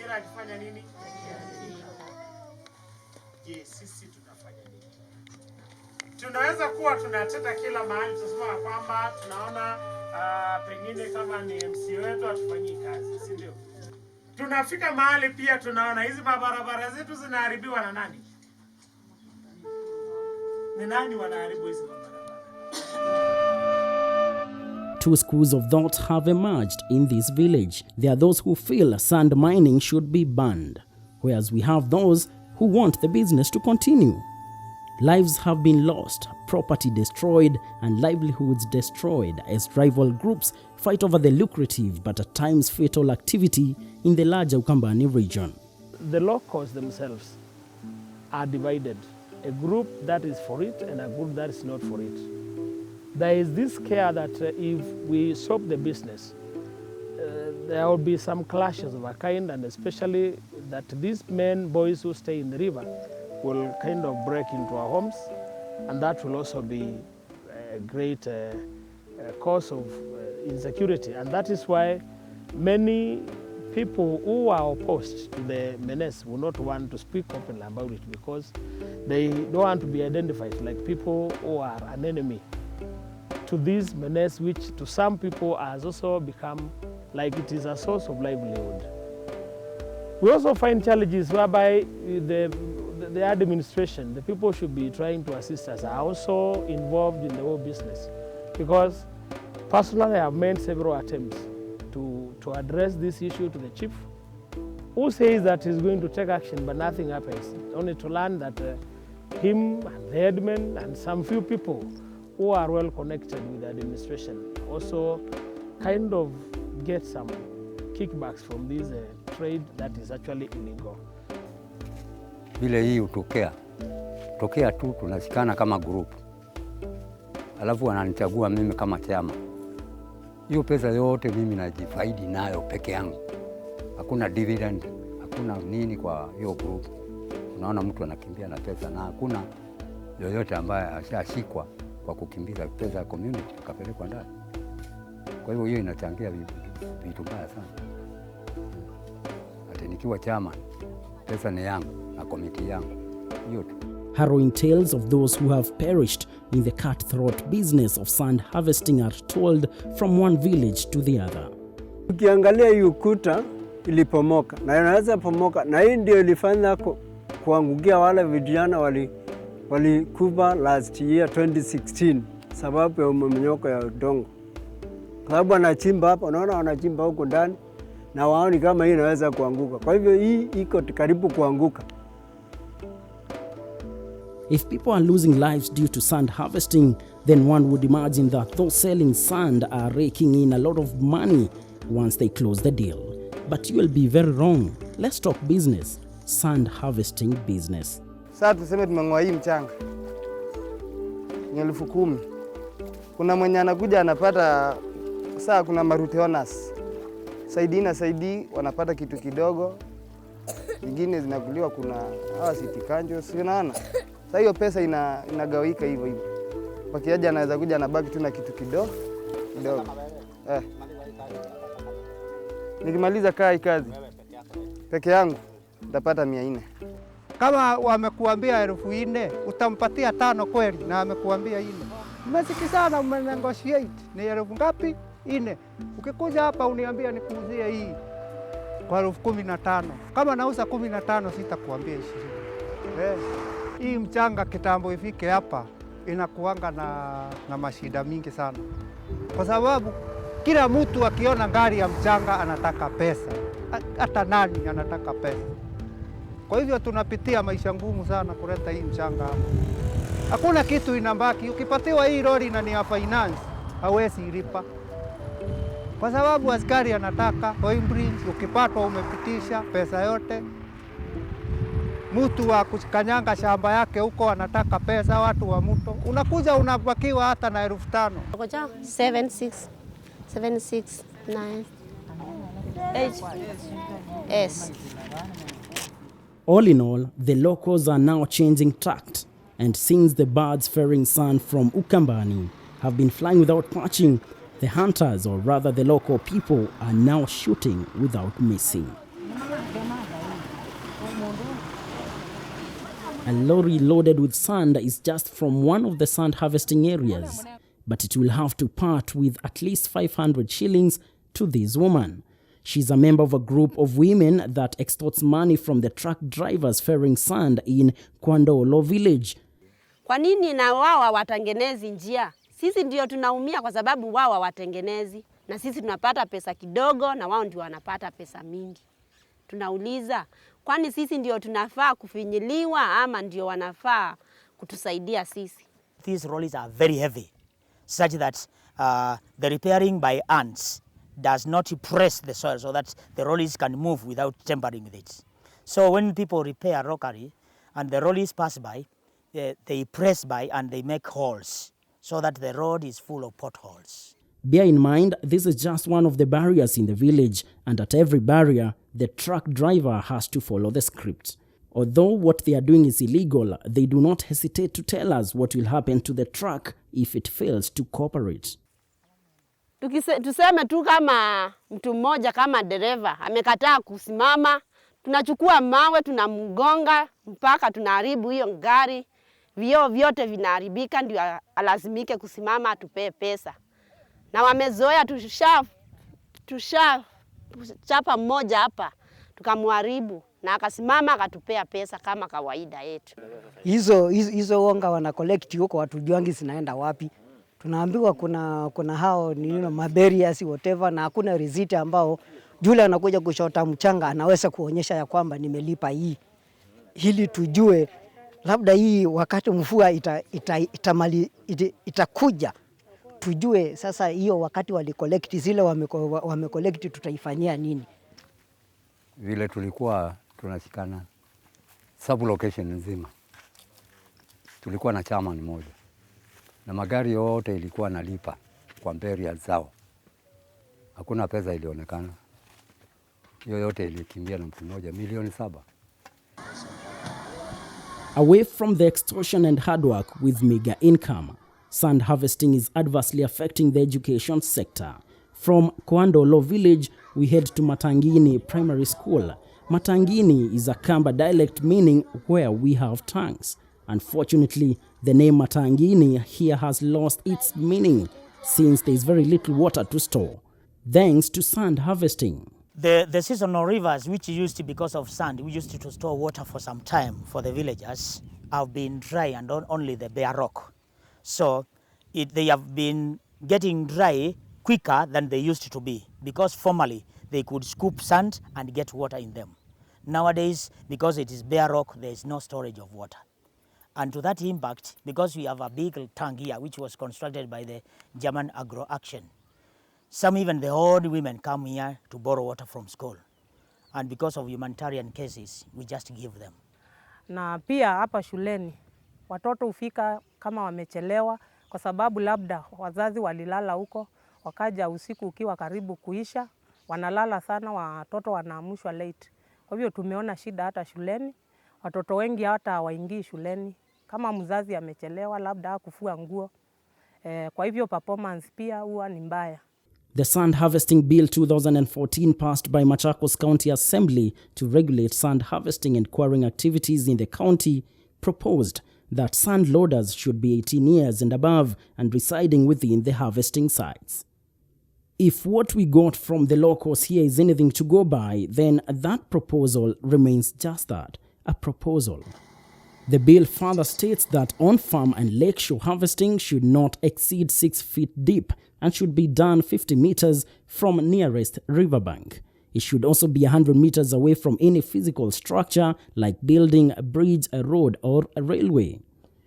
mazingira yakifanya nini? Je, sisi tunafanya nini? Tunaweza kuwa tunateta kila mahali, tunasema kwamba tunaona pengine kama ni MC wetu atufanyii kazi, si ndio? Tunafika mahali pia tunaona hizi barabara zetu zinaharibiwa na nani? Ni nani wanaharibu hizi barabara? Two schools of thought have emerged in this village. There are those who feel sand mining should be banned, whereas we have those who want the business to continue. Lives have been lost, property destroyed, and livelihoods destroyed as rival groups fight over the lucrative but at times fatal activity in the larger Ukambani region. The locals themselves are divided. A group that is for it and a group that is not for it. There is this scare that if we stop the business, there will be some clashes of a kind, and especially that these boys who stay in the river will kind of break into our homes, and that will also be a great cause of insecurity. And that is why many people who are opposed to the menace will not want to speak openly about it, because they don't want to be identified like people who are an enemy to this menace, which to some people has also become like it is a source of livelihood. We also find challenges whereby the administration, the people should be trying to assist us, are also involved in the whole business. Because personally I have made several attempts to address this issue to the chief, who says that he's going to take action, but nothing happens. Only to learn that him and the headmen and some few people who are well connected with the administration also kind of get some kickbacks from this trade that is actually illegal. Vile hii utokea tu tunasikana kama group. Alafu wananichagua mimi kama chama. Hiyo pesa yote mimi najifaidi nayo peke yangu. Hakuna dividend, hakuna nini kwa hiyo group. Unaona mtu anakimbia na pesa na hakuna yoyote ambaye ashashikwa kwa kukimbiza pesa ya community tukapelekwa ndani. Kwa hivyo hiyo inachangia vitu mbaya sana. Hata nikiwa chama, pesa ni yangu na komiti yangu. Hiyo tu. Harrowing tales of those who have perished in the cutthroat business of sand harvesting are told from one village to the other. Ukiangalia hii ukuta ilipomoka na inaweza pomoka, na hii ndio ilifanya kuangukia wale vijana walikufa last year 2016 sababu ya mmomonyoko ya udongo. Kwa sababu wanachimba hapa, unaona wanachimba huko ndani na waoni kama hii inaweza kuanguka. Kwa hivyo hii iko karibu kuanguka. If people are losing lives due to sand harvesting, then one would imagine that those selling sand are raking in a lot of money once they close the deal. But you will be very wrong. Let's talk business, sand harvesting business. Sasa tuseme tumeng'oa hii mchanga ni 10,000. Kuna mwenye anakuja anapata, saa kuna maruteonas saidi wanapata kitu kidogo, nyingine zinakuliwa, kuna hawa city kanjo, si unaona. Sasa hiyo pesa inagawika hivyo. Pakiaja anaweza kuja anabaki tu na kitu kidogo. Nikimaliza kazi peke yangu nitapata 400. Kama wamekuambia 4,000 utampatia 5 kweli, na amekuambia 4. Mmesikizana, mmenegotiate ni 1,000 ngapi? 4. Ukikuja hapa uniambia nikuuzie hii kwa 15,000. Kama nauza 15 sitakuambia 20. Hii mchanga kitambo ifike hapa inakuanga na mashida mingi sana, kwa sababu kila mtu akiona gari ya mchanga anataka pesa, hata nani anataka pesa. Kwa hivyo tunapitia maisha ngumu sana kuleta hii mchanga hapa. Hakuna kitu inabaki. Ukipatiwa hii lori na ni ya finance, hawezi ilipa, kwa sababu askari anataka oil bridge. Ukipatwa umepitisha pesa yote. Mtu wa kukanyanga shamba yake huko anataka pesa, watu wa mto. Unakuja unabakiwa hata na 5,000. 769 Yes. All in all, the locals are now changing tact, and since the birds ferrying sand from Ukambani have been flying without patching, the hunters, or rather the local people, are now shooting without missing. A lorry loaded with sand is just from one of the sand harvesting areas, but it will have to part with at least 500 shillings to this woman. She's a member of a group of women that extorts money from the truck drivers ferrying sand in Kwandolo village. Kwa nini na wao hawatengenezi njia? Sisi ndio tunaumia kwa sababu wao hawatengenezi. Na sisi tunapata pesa kidogo na wao ndio wanapata pesa mingi. Tunauliza, kwani sisi ndio tunafaa kufinyiliwa ama ndio wanafaa kutusaidia sisi? These rollies are very heavy, such that the repairing by ants does not press the soil so that the rollies can move without tampering with it. So when people repair rockery and the rollies pass by, they press by and they make holes so that the road is full of potholes. Bear in mind, this is just one of the barriers in the village, and at every barrier, the truck driver has to follow the script. Although what they are doing is illegal, they do not hesitate to tell us what will happen to the truck if it fails to cooperate. Tuseme tu kama mtu mmoja kama dereva amekataa kusimama, tunachukua mawe tunamgonga mpaka tunaharibu hiyo gari, vioo vyote vinaharibika ndio alazimike kusimama atupee pesa. Na wamezoea chapa mmoja hapa tukamharibu na akasimama akatupea pesa kama kawaida yetu. Hizo wonga wana collect huko, watu juangi zinaenda wapi. Tunaambiwa kuna hao maberias whatever, na hakuna receipt ambao yule anakuja kushota mchanga anaweza kuonyesha ya kwamba nimelipa hii. Hili tujue labda hii wakati mvua itakuja tujue sasa hiyo wakati walicollect zile wamecollect tutaifanyia nini. Vile tulikuwa tunashikana sub location nzima, tulikuwa na chama ni moja na magari yote ilikuwa nalipa kwa beria zao, hakuna pesa ilionekana. Hiyo yote ilikimbia na mtu mmoja, milioni 7. Away from the extortion and hard work with meager income, sand harvesting is adversely affecting the education sector. From Kwandolo village, we head to Matangini Primary School. Matangini is a Kamba dialect meaning where we have tongues. Unfortunately, the name Matangini here has lost its meaning since there is very little water to store, thanks to sand harvesting. The seasonal rivers, which used to, because of sand, we used to store water for some time for the villagers, have been dry and only the bare rock. So they have been getting dry quicker than they used to be, because formerly they could scoop sand and get water in them. Nowadays, because it is bare rock, there is no storage of water. And to that impact, because we have a big tank here, which was constructed by the German Agro Action, even the old women come here to borrow water from school. And because of humanitarian cases, we just give them. Na pia hapa shuleni, watoto hufika kama wamechelewa kwa sababu labda wazazi walilala huko, wakaja usiku ukiwa karibu kuisha, wanalala sana, watoto wanaamshwa late. Kwa hivyo tumeona shida hata shuleni, watoto wengi hata hawaingii shuleni kama mzazi amechelewa labda kufua nguo. Kwa hivyo performance pia huwa ni mbaya. The Sand Harvesting Bill 2014 passed by Machakos County Assembly to regulate sand harvesting and quarrying activities in the county proposed that sand loaders should be 18 years and above and residing within the harvesting sites. If what we got from the locals here is anything to go by, then that proposal remains just that, a proposal. The bill further states that on-farm and lakeshore harvesting should not exceed 6 feet deep and should be done 50 meters from nearest riverbank. It should also be 100 meters away from any physical structure like building, a bridge, a road, or a railway.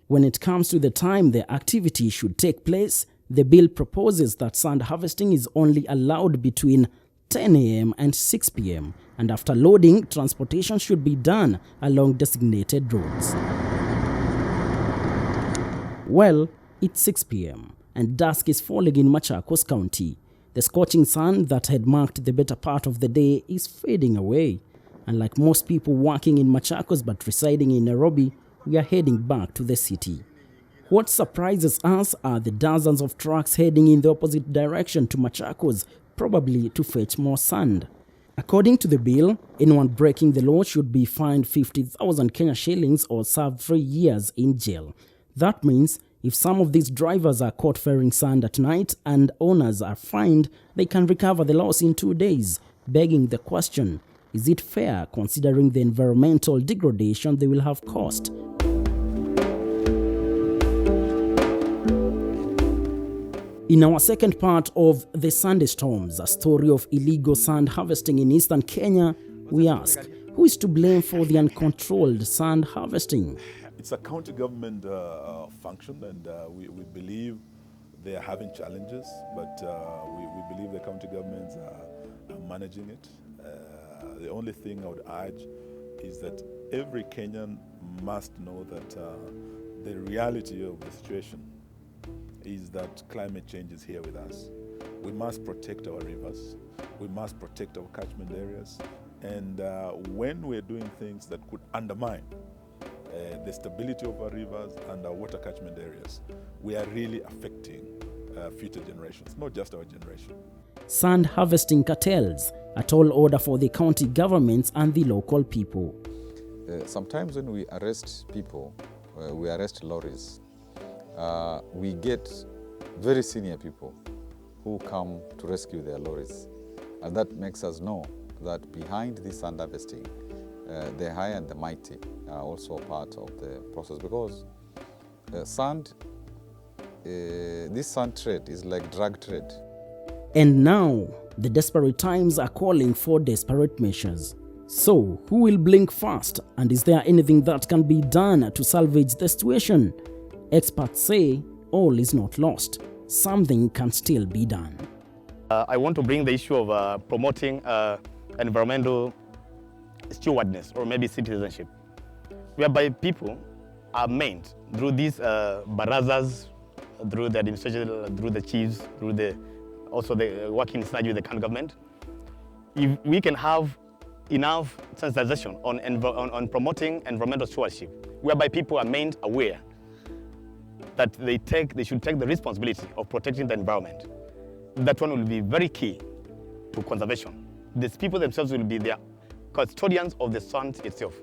When it comes to the time the activity should take place, the bill proposes that sand harvesting is only allowed between 10 a.m. and 6 p.m. and after loading, transportation should be done along designated roads. Well, it's 6 p.m. and dusk is falling in Machakos County. The scorching sun that had marked the better part of the day is fading away. And like most people working in Machakos but residing in Nairobi, we are heading back to the city. What surprises us are the dozens of trucks heading in the opposite direction to Machakos, probably to fetch more sand. According to the bill, anyone breaking the law should be fined 50,000 Kenya shillings or serve 3 years in jail. That means if some of these drivers are caught ferrying sand at night and owners are fined, they can recover the loss in 2 days, begging the question, is it fair considering the environmental degradation they will have caused? In our second part of The Sandy Storms, a story of illegal sand harvesting in eastern Kenya, we ask, who is to blame for the uncontrolled sand harvesting? It's a county government function, and we believe they are having challenges, but we believe the county governments are managing it. The only thing I would urge is that every Kenyan must know that the reality of the situation is that climate change is here with us. We must protect our rivers. We must protect our catchment areas. And when we're doing things that could undermine the stability of our rivers and our water catchment areas, we are really affecting future generations, not just our generation. Sand harvesting cartels, a tall order for the county governments and the local people. Sometimes when we arrest people, we arrest lorries, we get very senior people who come to rescue their lorries. And that makes us know that behind this sand harvesting, the high and the mighty are also part of the process, because this sand trade is like drug trade. And now, the desperate times are calling for desperate measures. So, who will blink first, and is there anything that can be done to salvage the situation? Experts say all is not lost. Something can still be done. I want to bring the issue of promoting environmental stewardness, or maybe citizenship, whereby people are meant through these barazas, through the administration, through the chiefs, through also the working synergy with the county government. If we can have enough sensitization on promoting environmental stewardship, whereby people are made aware that they should take the responsibility of protecting the environment, that one will be very key to conservation. These people themselves will be the custodians of the sand itself.